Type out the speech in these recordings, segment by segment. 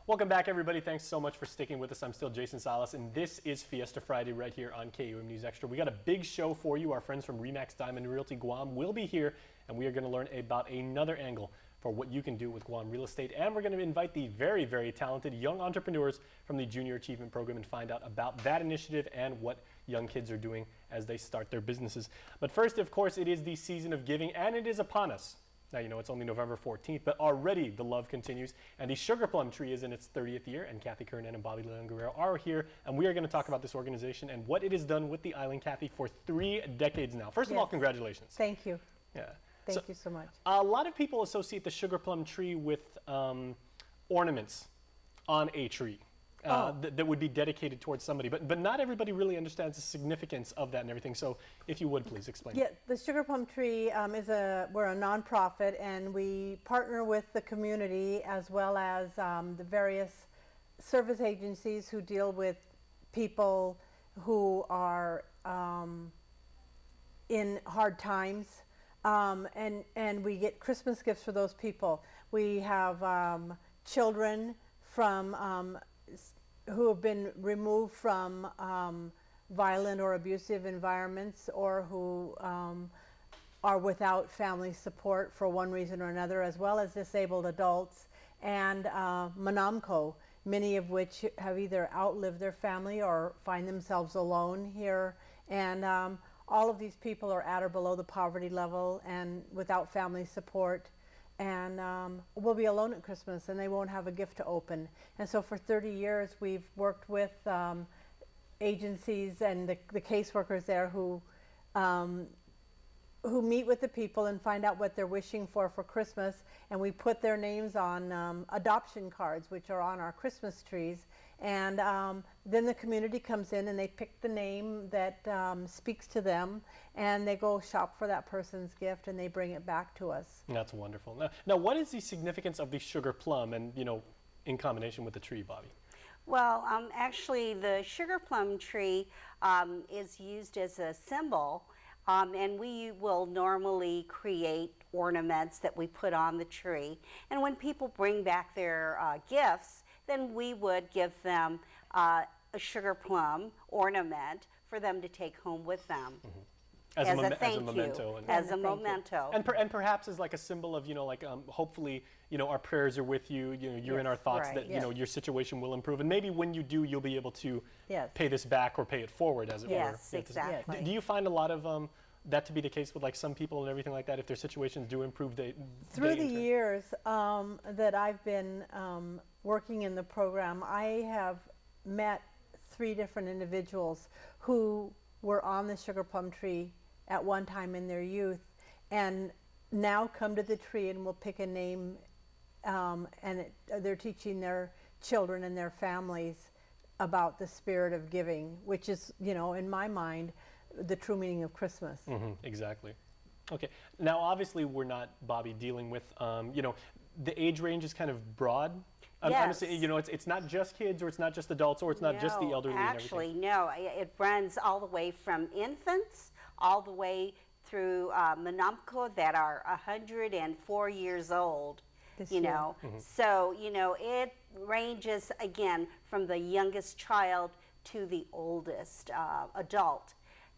Welcome back, everybody. Thanks so much for sticking with us. I'm still Jason Salas, and this is Fiesta Friday right here on KUM News Extra. We got a big show for you. Our friends from RE/MAX Diamond Realty Guam will be here, and we are going to learn about another angle for what you can do with Guam real estate. And we're going to invite the very, very talented young entrepreneurs from the Junior Achievement Program and find out about that initiative and what young kids are doing as they start their businesses. But first, of course, it is the season of giving, and it is upon us. Now, you know, it's only November 14th, but already the love continues. And the Sugar Plum Tree is in its 30th year, and Kathy Kernan and Bobby Leon Guerrero are here, and we are going to talk about this organization and what it has done with the island, Kathy, for 3 decades now. First of all, congratulations. Thank you. Yeah. Thank you so much. A lot of people associate the Sugar Plum Tree with ornaments on a tree. That would be dedicated towards somebody, but not everybody really understands the significance of that and everything. So, if you would please explain. Yeah, the Sugar Plum Tree we're a nonprofit, and we partner with the community as well as the various service agencies who deal with people who are in hard times, and we get Christmas gifts for those people. We have children from who have been removed from violent or abusive environments, or who are without family support for one reason or another, as well as disabled adults, and Manamco, many of which have either outlived their family or find themselves alone here. And all of these people are at or below the poverty level and without family support, and will be alone at Christmas, and they won't have a gift to open. And so for 30 years we've worked with agencies and the caseworkers there who meet with the people and find out what they're wishing for Christmas, and we put their names on adoption cards, which are on our Christmas trees. And then the community comes in and they pick the name that speaks to them, and they go shop for that person's gift and they bring it back to us. That's wonderful. Now, what is the significance of the Sugar Plum, and in combination with the tree, Bobby? Well, actually, the Sugar Plum Tree is used as a symbol, and we will normally create ornaments that we put on the tree. And when people bring back their gifts, then we would give them a sugar plum ornament for them to take home with them. Mm-hmm. As a thank you, memento. As a memento. And perhaps as like a symbol of, hopefully, our prayers are with you, you're in our thoughts, right. that, your situation will improve. And maybe when you do, you'll be able to pay this back or pay it forward, as it were. Yes, exactly. Do you find a lot of that to be the case with like some people and everything like that? If their situations do improve, through the years that I've been working in the program, I have met 3 different individuals who were on the Sugar Plum Tree at one time in their youth, and now come to the tree and will pick a name, and they're teaching their children and their families about the spirit of giving, which is, in my mind, the true meaning of Christmas. Mm-hmm, exactly. Okay. Now, obviously, we're not, Bobby, dealing with, the age range is kind of broad. Yes. It's not just kids, or it's not just adults, or it's not just the elderly. Actually, no. It runs all the way from infants all the way through Manamco that are 104 years old. Mm-hmm. So, it ranges, again, from the youngest child to the oldest adult.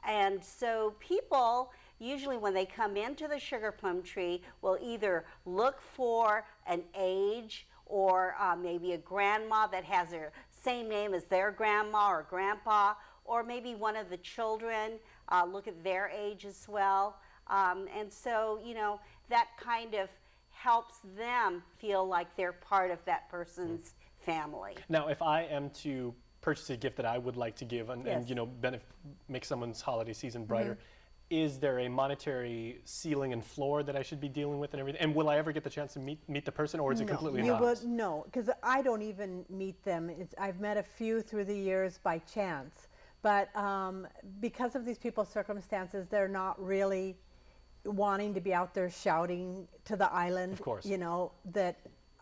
And so people, usually when they come into the Sugar Plum Tree, will either look for an age, or maybe a grandma that has the same name as their grandma or grandpa, or maybe one of the children, look at their age as well. And so, that kind of helps them feel like they're part of that person's family. Now, if I am to purchase a gift that I would like to give and make someone's holiday season brighter, is there a monetary ceiling and floor that I should be dealing with and everything? And will I ever get the chance to meet the person, or is it completely anonymous? No, because I don't even meet them. I've met a few through the years by chance. But because of these people's circumstances, they're not really wanting to be out there shouting to the island, of course. That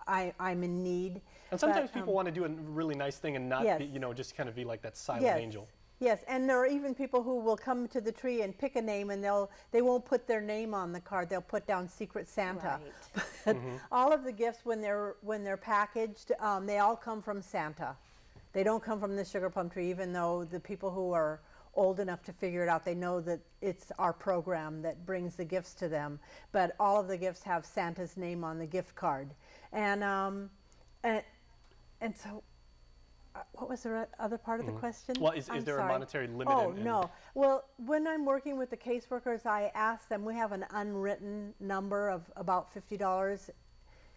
I'm in need. And sometimes people want to do a really nice thing and not be, just kind of be like that silent angel. Yes, and there are even people who will come to the tree and pick a name, and they won't put their name on the card. They'll put down Secret Santa. Right. But all of the gifts, when they're packaged, they all come from Santa. They don't come from the Sugar Plum Tree, even though the people who are old enough to figure it out, they know that it's our program that brings the gifts to them. But all of the gifts have Santa's name on the gift card, and so. What was the other part of the question? Well, is I'm there sorry. a monetary limit? Oh, no. Well, when I'm working with the caseworkers, I ask them, we have an unwritten number of about $50,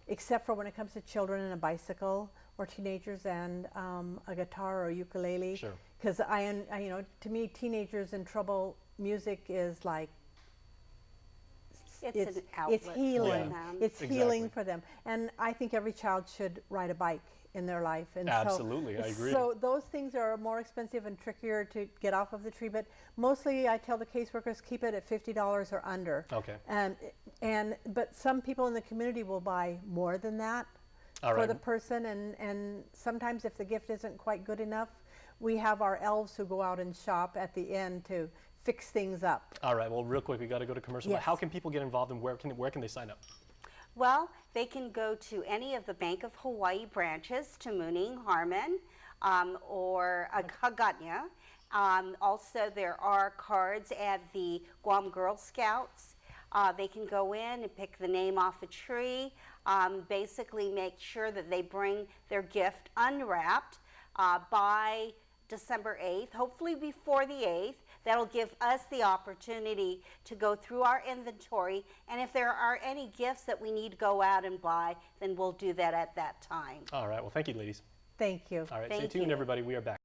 except for when it comes to children and a bicycle, or teenagers and a guitar or ukulele. Sure. Because to me, teenagers in trouble, music is like, It's an outlet it's healing. for them. It's Exactly. healing for them. And I think every child should ride a bike in their life. And Absolutely, I agree. So those things are more expensive and trickier to get off of the tree, but mostly I tell the caseworkers keep it at $50 or under. Okay. But some people in the community will buy more than that All for right. the person, and sometimes if the gift isn't quite good enough, we have our elves who go out and shop at the end to fix things up. All right. Well, real quick, we got to go to commercial. But Yes. how can people get involved, and where can they sign up? Well, they can go to any of the Bank of Hawaii branches to Mooning, Harmon, or Hagåtña. Also, there are cards at the Guam Girl Scouts. They can go in and pick the name off a tree, basically make sure that they bring their gift unwrapped by December 8th, hopefully before the 8th. That'll give us the opportunity to go through our inventory, and if there are any gifts that we need to go out and buy, then we'll do that at that time. All right. Well, thank you, ladies. Thank you. All right. Thank Stay tuned, you. everybody. We are back.